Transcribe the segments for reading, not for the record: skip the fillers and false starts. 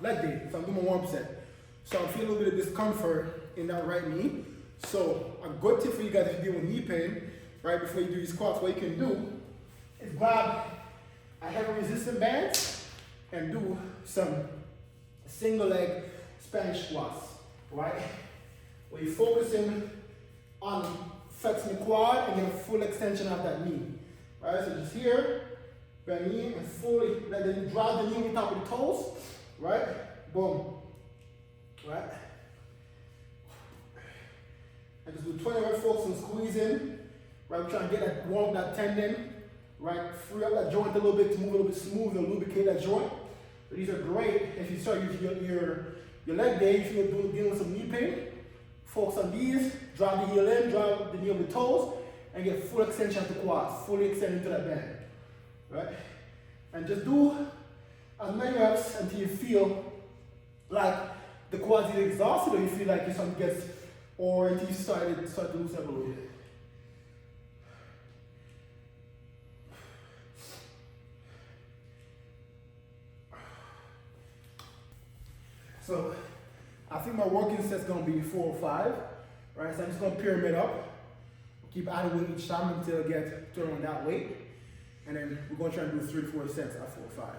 Leg day, so I'm doing my warm set. So I'm feeling a little bit of discomfort in that right knee. So a good tip for you guys if you deal with knee pain, right before you do these squats, what you can do is grab a heavy resistance band and do some single leg Spanish squats, right? Where you're focusing on flexing the quad and get a full extension of that knee, right? So just here, bend knee and fully let them drive the knee on top of the toes. Right? Boom. Right? And just do 20 reps, focus on squeezing. Right? We're trying to get that warm up that tendon. Right? Free up that joint a little bit to move a little bit smooth and lubricate that joint. So these are great if you start using your leg day, if you're dealing with some knee pain. Focus on these, drive the heel in, drive the knee on the toes, and get full extension of the quads, fully extend into that band. Right? And just do as many reps until you feel like the quads either exhausted or you feel like your something gets, or until you start to loosen up a little bit. So I think my working set's gonna be 4 or 5, right? So I'm just gonna pyramid up, keep adding weight each time until I get to around that weight, and then we're gonna try and do 3 to 4 sets at 4 or 5.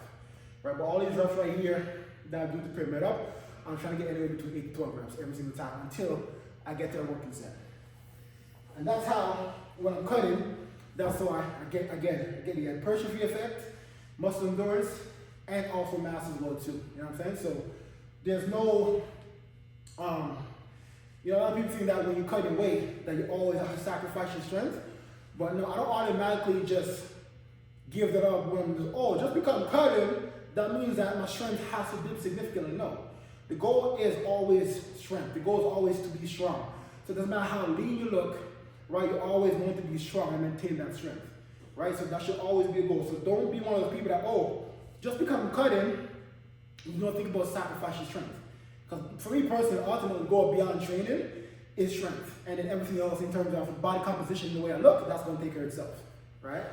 Right, but all these reps right here that I do to pyramid up, I'm trying to get anywhere between 8 to 12 reps every single time until I get to a working set. And that's how, when I'm cutting, that's how I get the hypertrophy effect, muscle endurance, and also mass as well too. You know what I'm saying? So there's no, a lot of people think that when you're cutting weight, that you always have to sacrifice your strength. But no, I don't automatically just give that up when I'm just because I'm cutting, that means that my strength has to dip significantly. No. The goal is always strength. The goal is always to be strong. So it doesn't matter how lean you look, right? You always want to be strong and maintain that strength, right? So that should always be a goal. So don't be one of those people that, just because I'm cutting, you don't think about sacrificing strength. Because for me personally, ultimately, the goal beyond training is strength. And then everything else in terms of body composition, the way I look, that's going to take care of itself, right?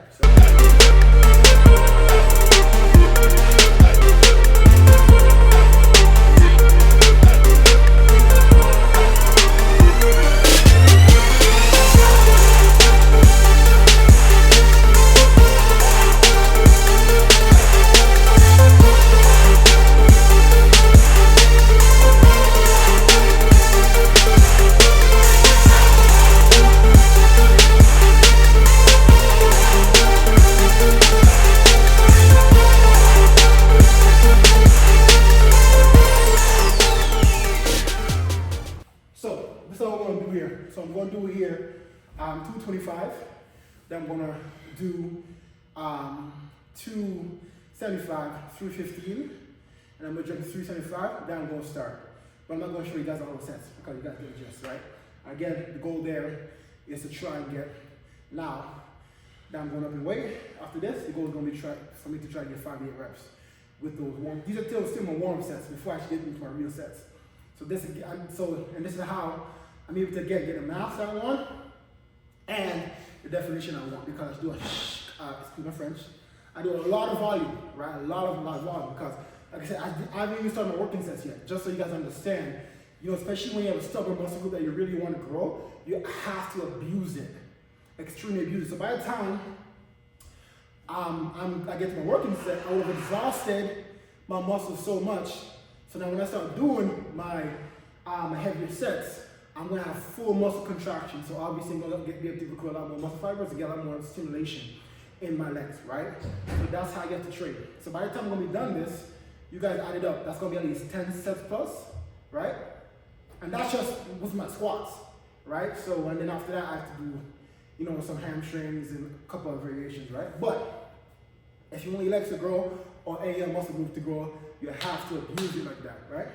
So I'm going to do here 225, then I'm going to do 275, 315, and I'm going to jump to 375, then I'm going to start. But I'm not going to show you guys all the sets because you guys get the gist, right? Again, the goal there is to try and get, now that I'm going up in weight, after this, the goal is going to be for me to try to get 5 to 8 reps with those warm. These are still my warm sets before I actually get into my real sets. So this is how I'm able to get the mass I want and the definition I want, because I do excuse my French, I do a lot of volume, right? A lot of volume, because like I said, I haven't even started my working sets yet, just so you guys understand, especially when you have a stubborn muscle group that you really want to grow, you have to abuse it, extremely abuse it. So by the time I get to my working set, I would have exhausted my muscles so much, so now when I start doing my heavier sets, I'm going to have full muscle contraction. So obviously I'm going to be able to recruit a lot more muscle fibers and get a lot more stimulation in my legs, right? So that's how I get to train. So by the time I'm going to be done this, you guys add it up. That's going to be at least 10 sets plus, right? And that's just with my squats, right? So, and then after that, I have to do, some hamstrings and a couple of variations, right? But if you want your legs to grow or any other muscle group to grow, you have to abuse it like that, right?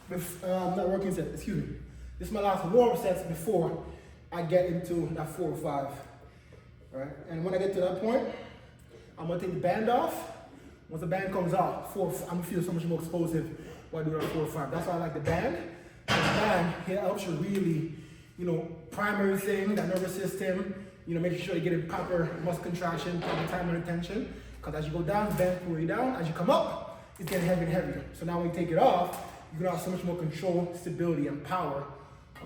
not working set, excuse me. This is my last warm-up sets before I get into that 4 or 5. Right? And when I get to that point, I'm gonna take the band off. Once the band comes off, I'm gonna feel so much more explosive when I do that 4 or 5. That's why I like the band. The band here helps you really, prime everything, that nervous system, making sure you get a proper muscle contraction, proper time and attention. Because as you go down, the band pull you down. As you come up, it's getting heavier and heavier. So now when you take it off, you're gonna have so much more control, stability, and power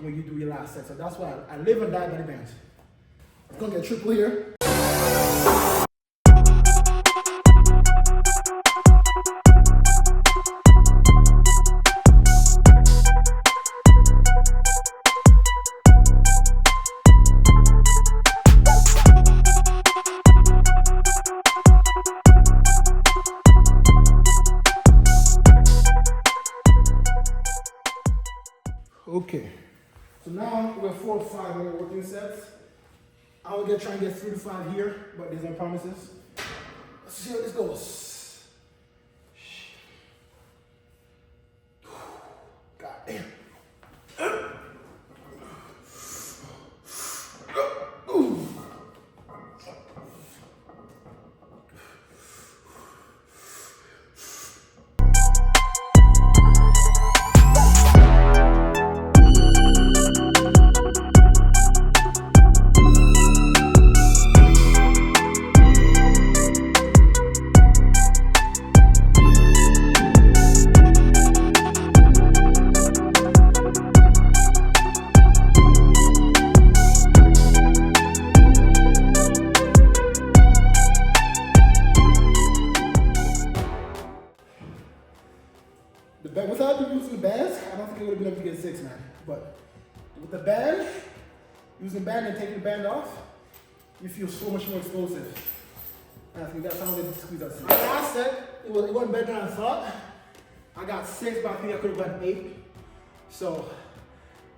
when you do your last set. So that's why I live and die by the bands. I'm gonna get triple here. Okay, so now we're 4 or 5 when we're working sets. I will try and get 3 to 5 here, but there's no promises. Let's see how this goes. God damn. Without using the bands, I don't think I would have been able to get 6, man. But with the band, using the band and taking the band off, you feel so much more explosive. And I think that's how they squeeze that 6. Like I said, it wasn't better than I thought. I got 6, but I think I could have gotten 8. So,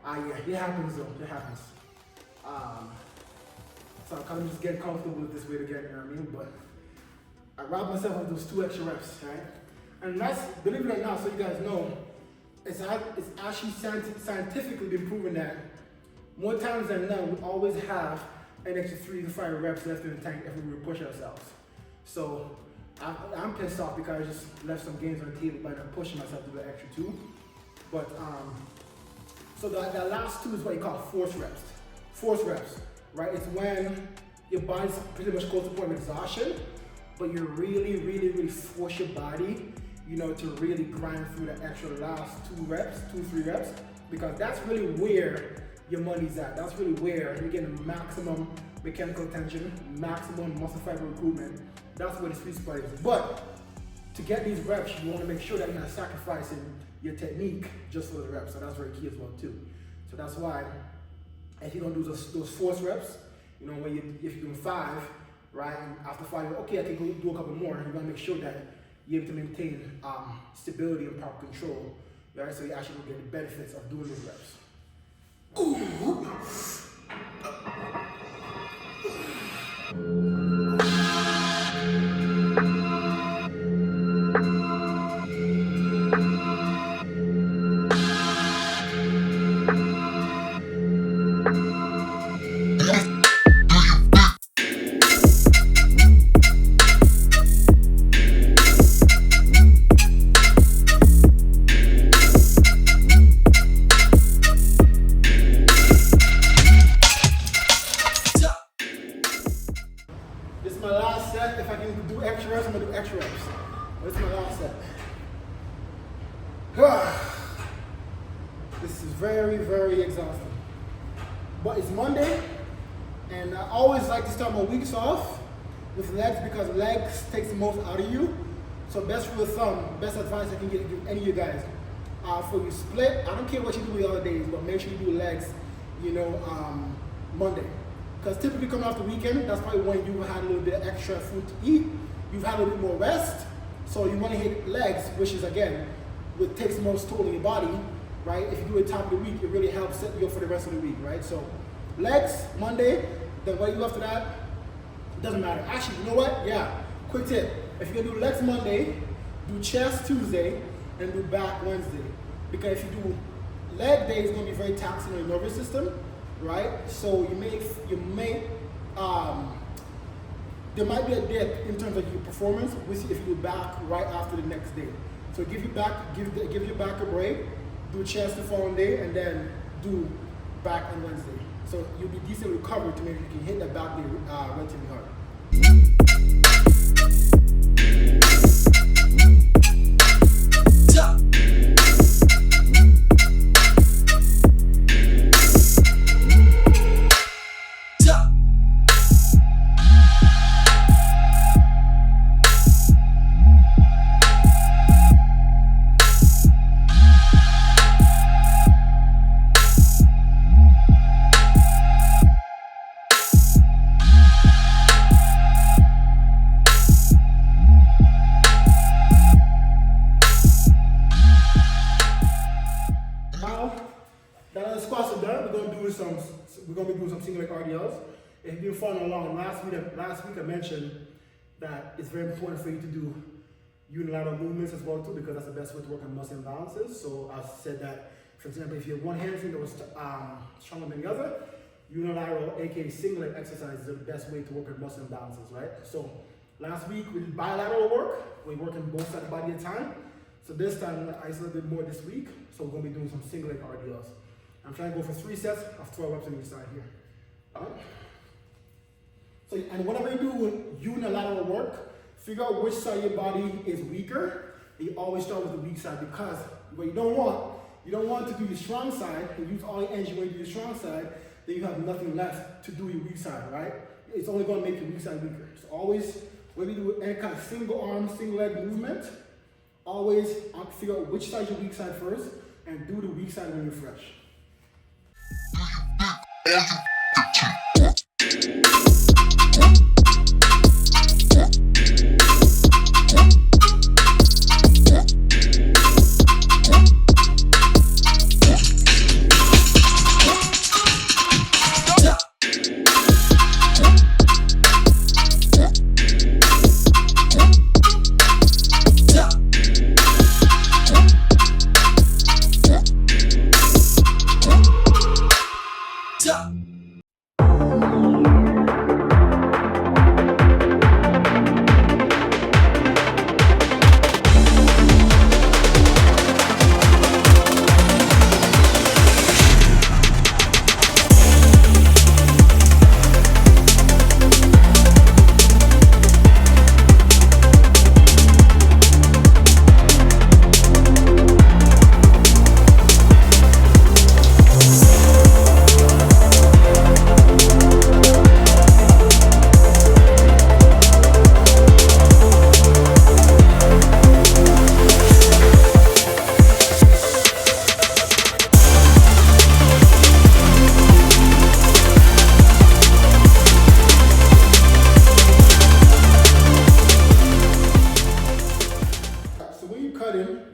yeah, it happens though. It happens. So I'm kind of just getting comfortable with this weight again, you know what I mean? But I robbed myself of those 2 extra reps, right? And that's, believe it or not, so you guys know, it's actually scientifically been proven that more times than not, we always have an extra 3 to 5 reps left in the tank if we push ourselves. So I'm pissed off because I just left some gains on the table by not pushing myself to the extra 2. But so that last 2 is what you call force reps. Force reps, right? It's when your body's pretty much close to the point of exhaustion, but you really, really, really force your body, to really grind through the extra last 2 reps, 2-3 reps, because that's really where your money's at. That's really where you're getting maximum mechanical tension, maximum muscle fiber recruitment. That's where the sweet spot is. But to get these reps, you want to make sure that you're not sacrificing your technique just for the reps. So that's very key as well too. So that's why if you don't do those force reps, if you're doing 5, right, and after 5, okay, I can go do a couple more. You want to make sure that you're able to maintain stability and proper control, right? So you actually will get the benefits of doing those reps. Ooh. If I can do extra reps, I'm gonna do extra reps. This is my last set. This is very, very exhausting. But it's Monday, and I always like to start my weeks off with legs because legs takes the most out of you. So best rule of thumb, best advice I can give any of you guys. For you split, I don't care what you do the other days, but make sure you do legs, Monday. Because typically coming off the weekend, that's probably when you had a little bit of extra food to eat. You've had a little bit more rest. So you want to hit legs, which is again, what takes the most toll on your body, right? If you do it top of the week, it really helps set you up for the rest of the week, right? So legs, Monday, then what you do after that, it doesn't matter. Actually, you know what? Yeah, quick tip. If you're gonna do legs Monday, do chest Tuesday, and do back Wednesday. because if you do leg day, it's going to be very taxing on your nervous system, right? So there might be a dip in terms of your performance if you do back right after the next day. So give your back a break, do chest the following day, and then do back on Wednesday. So you'll be decently recovered to maybe you can hit that back day relatively hard. We're going to be doing some single leg RDLs. If you've been following along, last week I mentioned that it's very important for you to do unilateral movements as well too, because that's the best way to work on muscle imbalances. So I said that, for example, if you have one hamstring that was stronger than the other, unilateral, aka single leg exercises are the best way to work on muscle imbalances, right? So last week we did bilateral work. We worked on both sides of the body at a time. So this time I'm going to isolate a bit more this week. So we're going to be doing some single leg RDLs. I'm trying to go for 3 sets of 12 reps on each side here. So, and whenever you do unilateral work, figure out which side of your body is weaker. And you always start with the weak side, because what you don't want to do your strong side and use all your energy when you do your strong side, then you have nothing left to do your weak side, right? It's only going to make your weak side weaker. So always, when you do any kind of single arm, single leg movement, always figure out which side is your weak side first and do the weak side when you're fresh.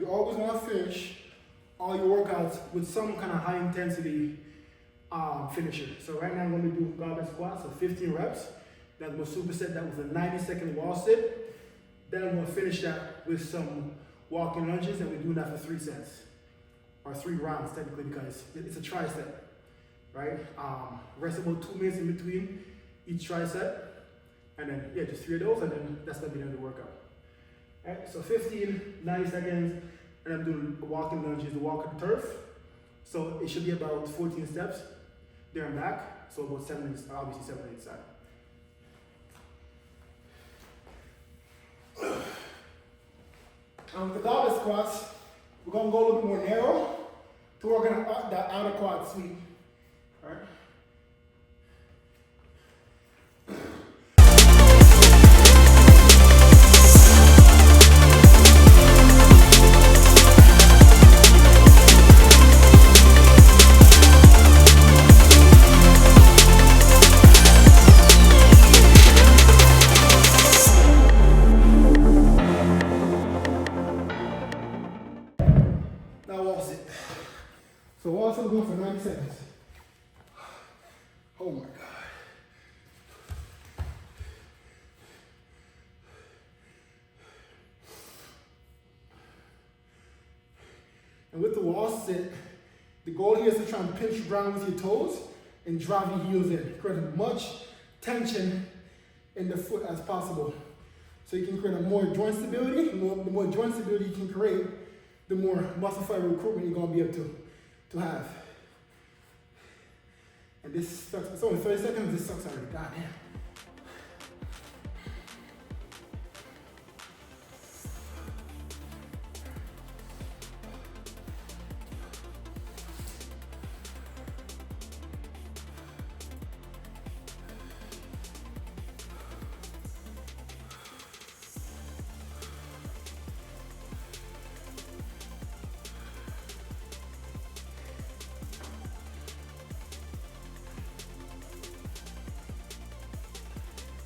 You always want to finish all your workouts with some kind of high intensity finisher. So right now I'm going to do goblet squats, so 15 reps. Then I'm going to superset that with a 90-second wall sit. Then I'm going to finish that with some walking lunges, and we're doing that for 3 sets, or 3 rounds technically, because it's a tricep, right? Rest about 2 minutes in between each tricep, and then yeah, just 3 of those, and then that's going to be the end of the workout. All right, so 15, 90 seconds, and I'm doing walking lunges, the walk on turf. So it should be about 14 steps there and back. So about 7 minutes, obviously 7 minutes side. With the goblet squats, we're gonna go a little bit more narrow to work on that outer quad sweep. All right. So we're also going for 90 seconds. Oh my God. And with the wall must sit. The goal here is to try and pinch the ground with your toes and drive your heels in. Create as much tension in the foot as possible. So you can create a more joint stability. The more joint stability you can create, the more muscle fiber recruitment you're gonna be able to have. And this sucks. It's only 30 seconds, this sucks already. God damn.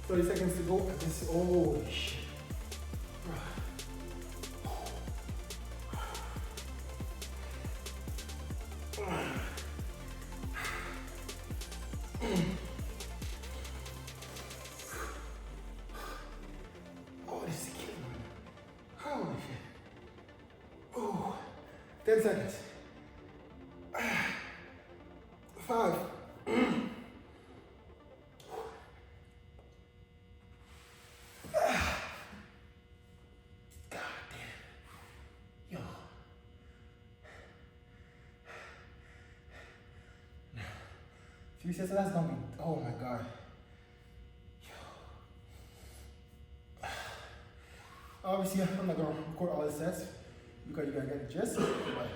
Thirty seconds to go. This, oh shit. Oh, this is killing me. Holy shit. Oh, 10 seconds. 5. Few sets, so that's gonna be, oh my god. Obviously, I'm not gonna record all the sets because you gotta get the gist. But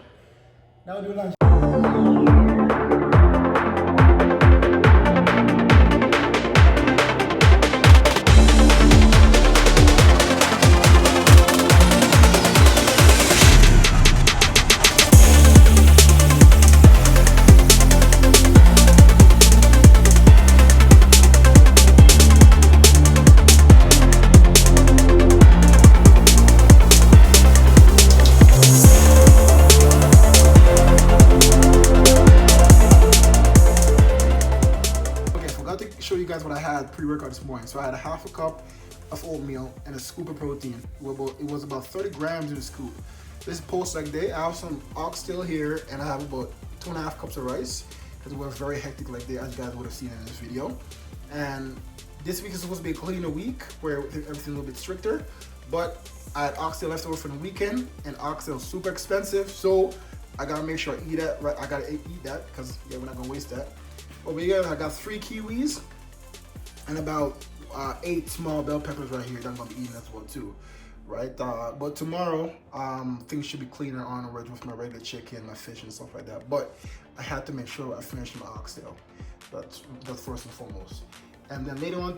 now we'll do lunch. What I had pre-workout this morning. So I had a half a cup of oatmeal and a scoop of protein. It was about 30 grams in the scoop. This is post-leg day. I have some oxtail here and I have about 2.5 cups of rice because it was very hectic leg day, as you guys would have seen in this video. And this week is supposed to be a cleaner week where everything's a little bit stricter, but I had oxtail left over from the weekend and oxtail is super expensive, so I gotta make sure I eat that, right? I gotta eat that because yeah, we're not gonna waste that. Over here I got 3 kiwis and about 8 small bell peppers right here that I'm gonna be eating as well too, right? But tomorrow, things should be cleaner onwards with my regular chicken, my fish and stuff like that. But I had to make sure I finished my oxtail. That's first and foremost. And then later on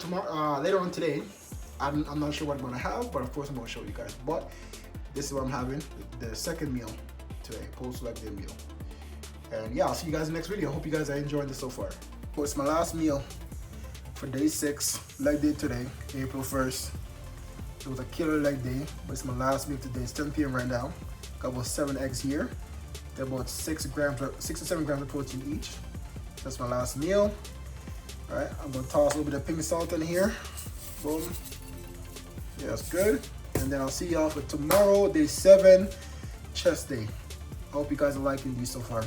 today, I'm not sure what I'm gonna have, but of course I'm gonna show you guys. But this is what I'm having, the second meal today, post-leg day meal. And yeah, I'll see you guys in the next video. Hope you guys are enjoying this so far. So it's my last meal for day 6, leg day today, April 1st. It was a killer leg day, but it's my last meal today. It's 10 p.m. right now. Got about 7 eggs here. They're about 6 to 7 grams of protein each. That's my last meal. All right, I'm gonna toss a little bit of pink salt in here. Boom. Yeah, that's good. And then I'll see y'all for tomorrow, day 7, chest day. I hope you guys are liking these so far.